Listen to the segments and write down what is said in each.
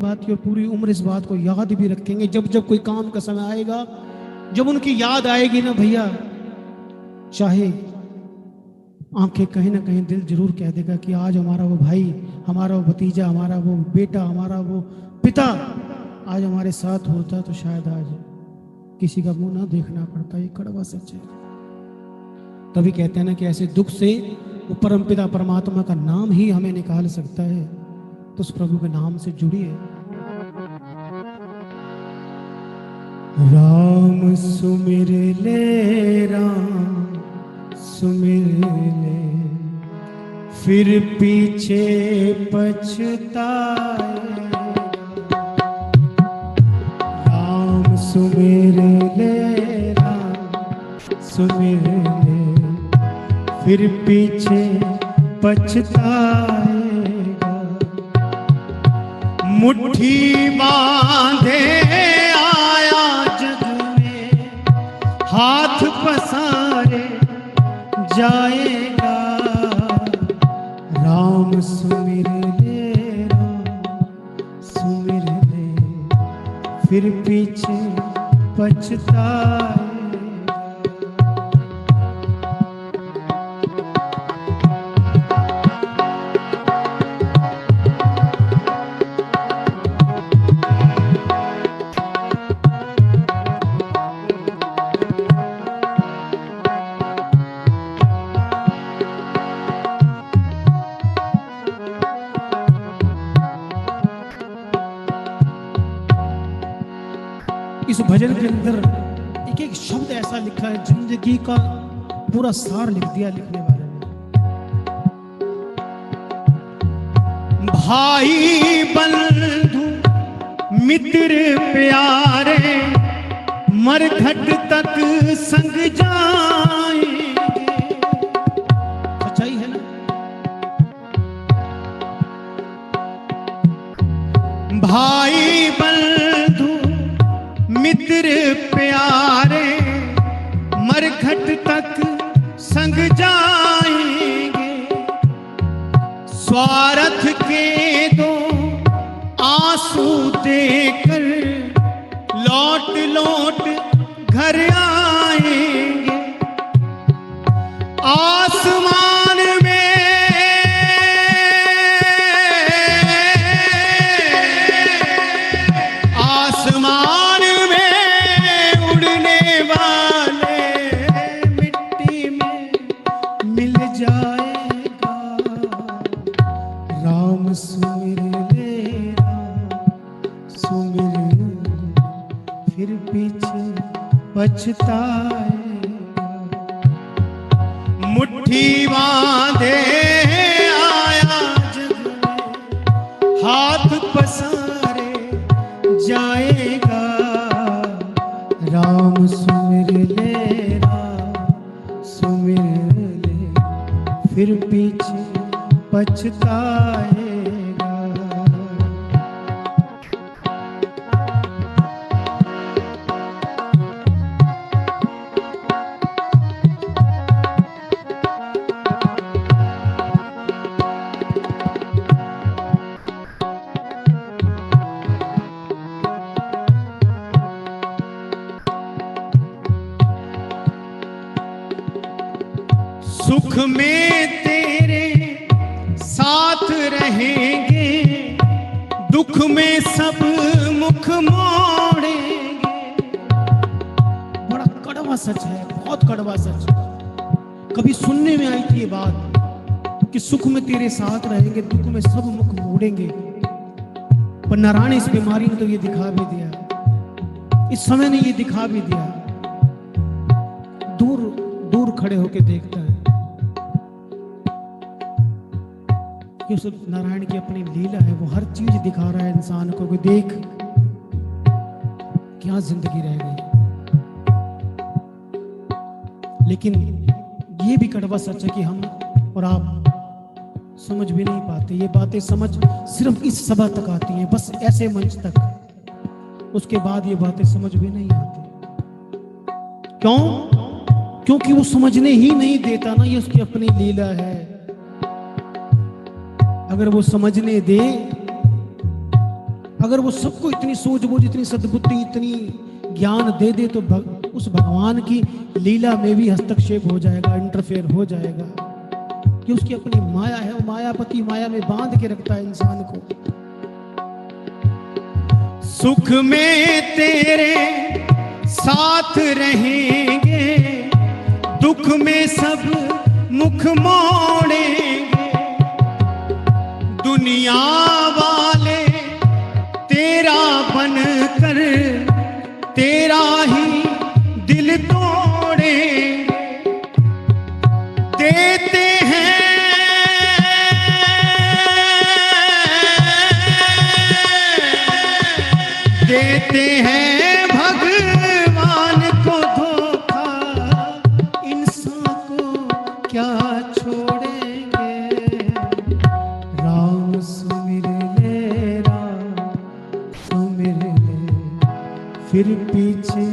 बात की और पूरी उम्र इस बात को याद भी रखेंगे। जब जब कोई काम का समय आएगा, जब उनकी याद आएगी ना भैया, चाहे आंखें कहीं ना कहीं दिल जरूर कह देगा कि आज हमारा वो भाई, हमारा वो भतीजा, हमारा वो बेटा, हमारा वो पिता आज हमारे साथ होता तो शायद आज किसी का मुंह ना देखना पड़ता। ये कड़वा सच है। तभी कहते हैं ना कि ऐसे दुख से वो परमपिता परमात्मा का नाम ही हमें निकाल सकता है। तो उस प्रभु के नाम से जुड़िए। राम सुमिर ले, राम सुमिर ले, फिर पीछे पछताए। राम सुमिर ले, राम सुमिर ले, फिर पीछे पछताएगा। मुट्ठी बांधे आया जग में, हाथ पसारे जाएगा। राम सुमिर ले, राम सुमिर ले, फिर पीछे पछताए। इस भजन के अंदर एक एक शब्द ऐसा लिखा है, जिंदगी का पूरा सार लिख दिया लिखने वाले ने। भाई बंधु मित्र प्यारे, मरघट तक संग जाएंगे। सच्चाई है ना। भाई बंधु मित्र प्यारे, मरघट तक संग जाएंगे। स्वार्थ के दो आंसू देकर लौट लौट घर आएंगे। आसमान में सुमिर ले, सुमिर ले, फिर पीछे पछताएगा। मुट्ठी बांधे आया जग में, हाथ पसारे जाएगा। राम सुमिर ले, राम सुमिर ले, फिर पीछे पछताएगा। सुख में तेरे साथ रहेंगे, दुख में सब मुख मोड़ेंगे। बड़ा कड़वा सच है, बहुत कड़वा सच। कभी सुनने में आई थी ये बात कि सुख में तेरे साथ रहेंगे, दुख में सब मुख मोड़ेंगे। पर नारायण इस बीमारी ने तो ये दिखा भी दिया, इस समय ने ये दिखा भी दिया। दूर दूर खड़े होके देखता है कि उस नारायण की अपनी लीला है। वो हर चीज दिखा रहा है इंसान को कि देख क्या जिंदगी रह गई। लेकिन ये भी कड़वा सच है कि हम और आप समझ भी नहीं पाते। ये बातें समझ सिर्फ इस सभा तक आती हैं, बस ऐसे मंच तक। उसके बाद ये बातें समझ भी नहीं आती। क्यों? क्योंकि वो समझने ही नहीं देता ना, ये उसकी अपनी लीला है। अगर वो समझने दे अगर वो सबको इतनी सूझबूझ, इतनी सद्बुद्धि, इतनी ज्ञान दे दे तो उस भगवान की लीला में भी हस्तक्षेप हो जाएगा, इंटरफेयर हो जाएगा। कि उसकी अपनी माया है, वो मायापति माया में बांध के रखता है इंसान को। सुख में तेरे साथ रहेंगे, दुख में सब मुख मोड़ेंगे। दुनिया वाले तेरा बनकर तेरा ही दिल तोड़ेंगे। देते हैं देते हैं भगवान को धोखा, इंसान को क्या छोड़ेंगे। राम सुमिर ले, राम सुमिर ले, फिर पीछे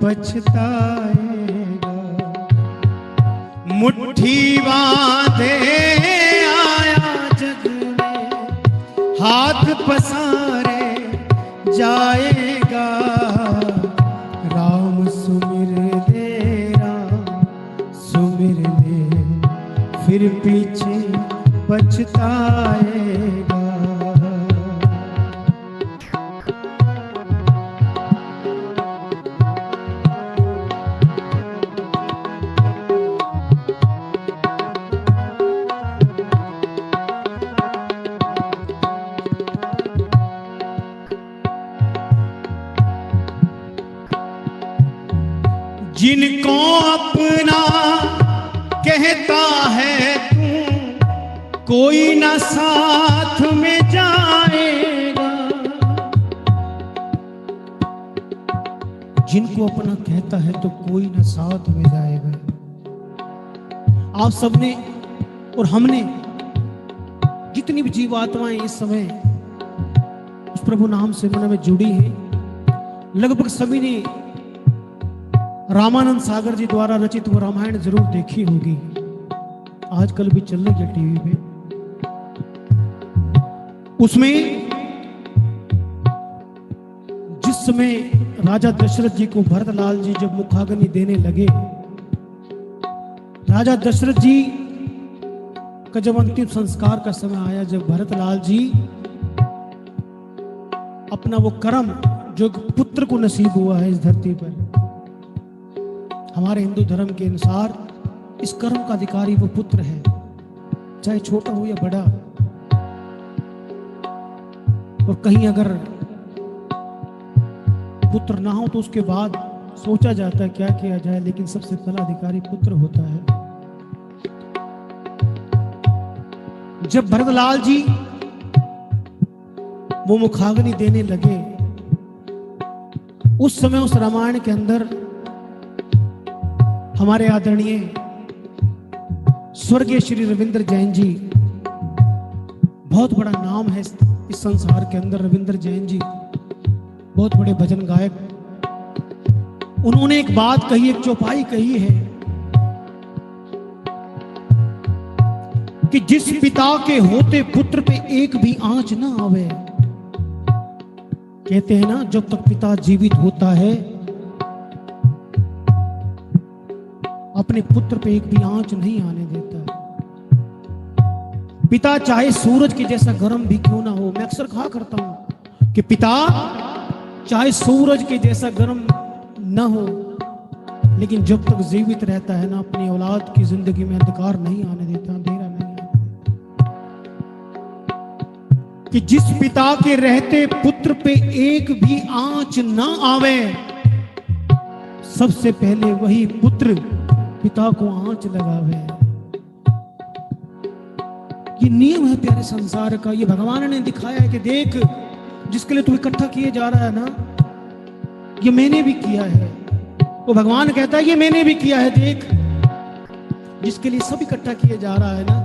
पछताएगा। मुट्ठी बांधे आया जग में, हाथ पसारे जाएगा। राम सुमिर ले, राम सुमिर ले, फिर पीछे पछताएगा। जिनको अपना कहता है तू, कोई ना साथ में जाएगा। जिनको अपना कहता है तो कोई ना साथ में जाएगा। आप सबने और हमने, जितनी भी जीवात्माएं इस समय उस प्रभु नाम से मन में जुड़ी हैं, लगभग सभी ने रामानंद सागर जी द्वारा रचित वो रामायण जरूर देखी होगी। आजकल भी चल रही है टीवी पे। उसमें जिस समय राजा दशरथ जी को भरतलाल जी जब मुखाग्नि देने लगे, राजा दशरथ जी का जब अंतिम संस्कार का समय आया, जब भरतलाल जी अपना वो कर्म जो पुत्र को नसीब हुआ है इस धरती पर, हमारे हिंदू धर्म के अनुसार इस कर्म का अधिकारी वो पुत्र है, चाहे छोटा हो या बड़ा। और कहीं अगर पुत्र ना हो तो उसके बाद सोचा जाता है क्या किया जाए, लेकिन सबसे पहला अधिकारी पुत्र होता है। जब भरतलाल जी वो मुखाग्नि देने लगे, उस समय उस रामायण के अंदर हमारे आदरणीय स्वर्गीय श्री रविंद्र जैन जी, बहुत बड़ा नाम है इस संसार के अंदर, रविंद्र जैन जी बहुत बड़े भजन गायक। उन्होंने एक बात कही, एक चौपाई कही है कि जिस पिता के होते पुत्र पे एक भी आंच ना आवे। कहते हैं ना, जब तक पिता जीवित होता है अपने पुत्र पे एक भी आंच नहीं आने देता। पिता चाहे सूरज के जैसा गर्म भी क्यों ना हो, मैं अक्सर कहा करता हूं कि पिता चाहे सूरज के जैसा गर्म ना हो, लेकिन जब तक जीवित रहता है ना, अपनी औलाद की जिंदगी में अंधकार नहीं आने देता, अंधेरा नहीं आने देता। कि जिस पिता के रहते पुत्र पे एक भी आंच ना आवे, सबसे पहले वही पुत्र पिता को आंच लगावे। ये नियम है प्यारे संसार का। ये भगवान ने दिखाया है कि देख, जिसके लिए तू इकट्ठा किए जा रहा है ना, ये मैंने भी किया है। वो भगवान कहता है ये मैंने भी किया है। देख, जिसके लिए सब इकट्ठा किए जा रहा है ना,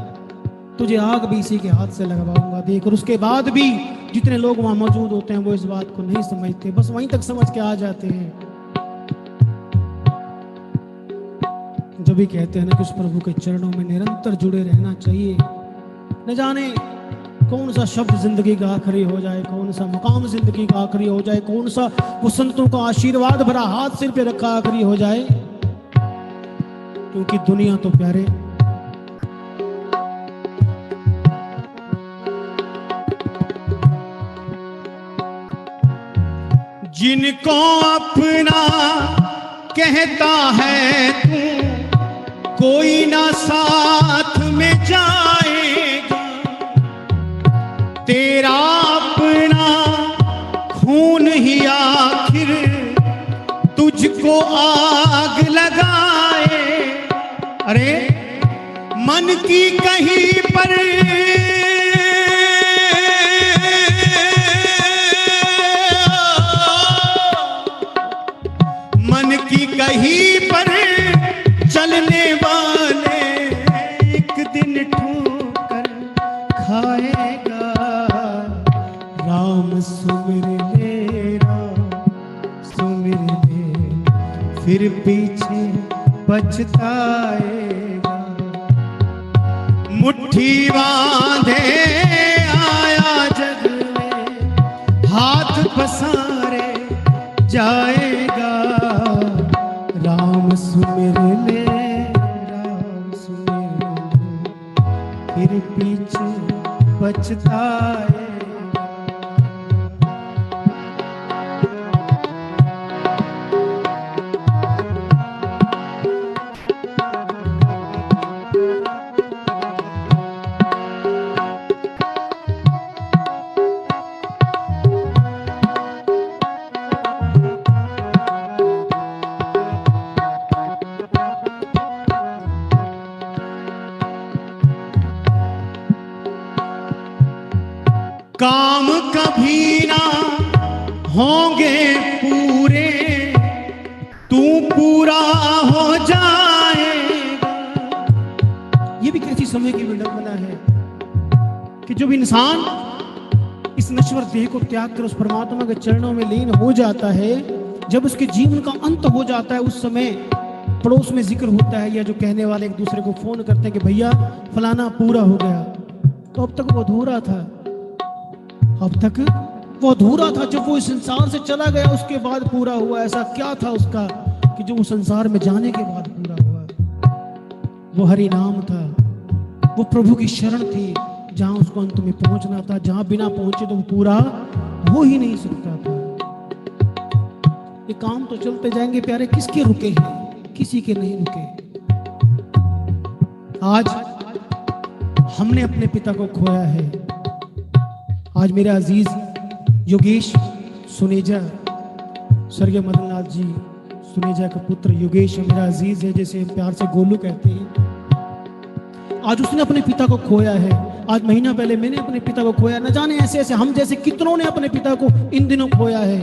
तुझे आग भी इसी के हाथ से लगवाऊंगा। देख, और उसके बाद भी जितने लोग वहां मौजूद होते हैं वो इस बात को नहीं समझते, बस वहीं तक समझ के आ जाते हैं। जब भी कहते हैं ना कि उस प्रभु के चरणों में निरंतर जुड़े रहना चाहिए। न जाने कौन सा शब्द जिंदगी का आखिरी हो जाए, कौन सा मुकाम जिंदगी का आखिरी हो जाए, कौन सा वो संतों का आशीर्वाद भरा हाथ सिर पे रखा आखिरी हो जाए। क्योंकि दुनिया तो प्यारे जिनको अपना कहता है तू, कोई ना साथ में जाएगा। तेरा अपना खून ही आखिर तुझको आग लगाए। अरे मन की कहीं पर मन की कहीं पर चलने वाले एक दिन ठोकर खाएगा। राम सुमिर ले, राम सुमिर ले, फिर पीछे पछताएगा। मुट्ठी बांधे आया जग में, हाथ पसारे जाएगा। राम सुमिर ले, राम सुमिर ले, फिर पीछे पछताएगा। काम कभी ना होंगे पूरे, तू पूरा हो जाएगा। ये भी कैसी समय की विडंबना है कि जब इंसान इस नश्वर देह को त्याग कर उस परमात्मा के चरणों में लीन हो जाता है, जब उसके जीवन का अंत हो जाता है, उस समय पड़ोस में जिक्र होता है या जो कहने वाले एक दूसरे को फोन करते हैं कि भैया फलाना पूरा हो गया। तो अब तक वो अधूरा था, अब तक वो अधूरा था। जब वो इस संसार से चला गया उसके बाद पूरा हुआ। ऐसा क्या था उसका कि जो वो संसार में जाने के बाद पूरा हुआ? वो हरि नाम था, वो प्रभु की शरण थी, जहां उसको अंत में पहुंचना था, जहां बिना पहुंचे तो वो पूरा हो ही नहीं सकता था। ये काम तो चलते जाएंगे प्यारे, किसके रुके हैं? किसी के नहीं रुके। आज हमने अपने पिता को खोया है। आज मेरे अजीज योगेश सुनेजा, स्वर्गीय मदन लाल जी सुनेजा का पुत्र योगेश मेरा अजीज है, जैसे प्यार से गोलू कहते हैं। आज उसने अपने पिता को खोया है। आज महीना पहले मैंने अपने पिता को खोया। न जाने ऐसे ऐसे हम जैसे कितनों ने अपने पिता को इन दिनों खोया है।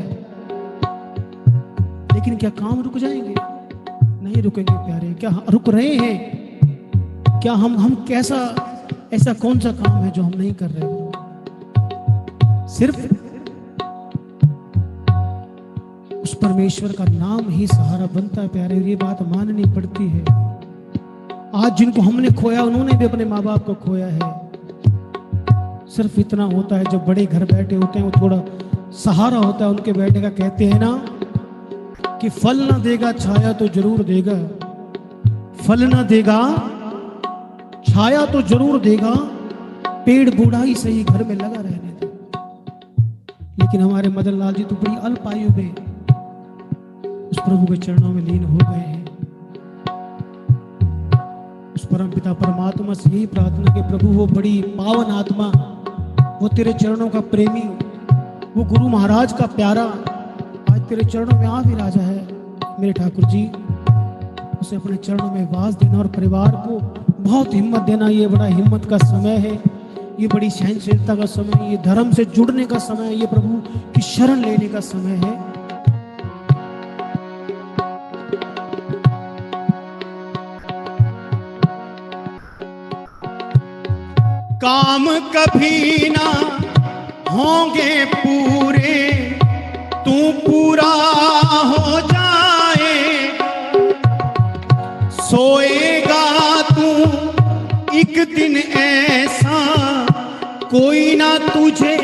लेकिन क्या काम रुक जाएंगे? नहीं रुकेंगे प्यारे। क्या रुक रहे हैं? क्या हम कैसा, ऐसा कौन सा काम है जो हम नहीं कर रहे? सिर्फ उस परमेश्वर का नाम ही सहारा बनता है प्यारे। ये बात माननी पड़ती है। आज जिनको हमने खोया उन्होंने भी अपने माँ बाप को खोया है। सिर्फ इतना होता है, जब बड़े घर बैठे होते हैं वो थोड़ा सहारा होता है उनके बैठने का। कहते हैं ना कि फल ना देगा छाया तो जरूर देगा, फल ना देगा छाया तो जरूर देगा, पेड़ बूढ़ा ही सही घर में लगा रहने दे। लेकिन हमारे मदन लाल जी तो बड़ी अल्प आयु में उस प्रभु के चरणों में लीन हो गए हैं। उस परम पिता परमात्मा से यही प्रार्थना कि प्रभु वो बड़ी पावन आत्मा, वो तेरे चरणों का प्रेमी, वो गुरु महाराज का प्यारा आज तेरे चरणों में आ विराजा है। मेरे ठाकुर जी उसे अपने चरणों में वास देना और परिवार को बहुत हिम्मत देना। ये बड़ा हिम्मत का समय है, ये बड़ी सहनशीलता का समय है, ये धर्म से जुड़ने का समय है, ये प्रभु की शरण लेने का समय है। काम कभी ना होंगे पूरे, तू पूरा हो जाए। सोएगा तू एक दिन ऐसा, कोई ना तुझे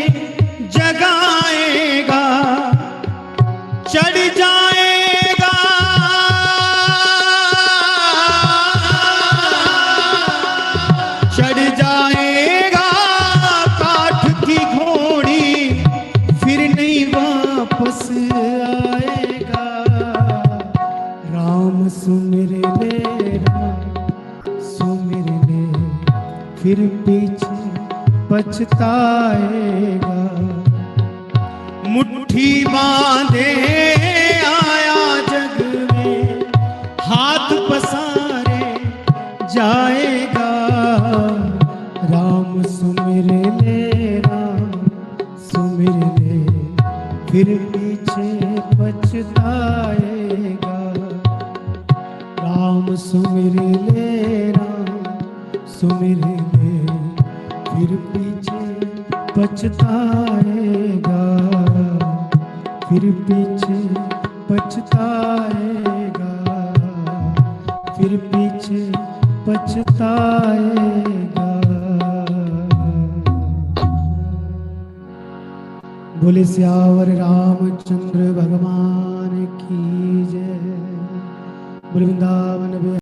जगाएगा, चढ़ जाएगा चढ़ जाएगा काठ की घोड़ी, फिर नहीं वापस आएगा। राम सुमिर ले, राम सुमिर ले, फिर पीछे पछताएगा। मुट्ठी बांधे आया जग में, हाथ पसारे जाएगा। राम सुमिर ले, राम सुमिर ले, फिर पीछे पछताएगा। राम सुमिर ले, राम सुमिर ले, फिर पीछे पछताएगा, फिर पीछे पछताएगा, फिर पीछे पछताएगा। बोले सियावर रामचंद्र भगवान की जय। बोले वृंदावन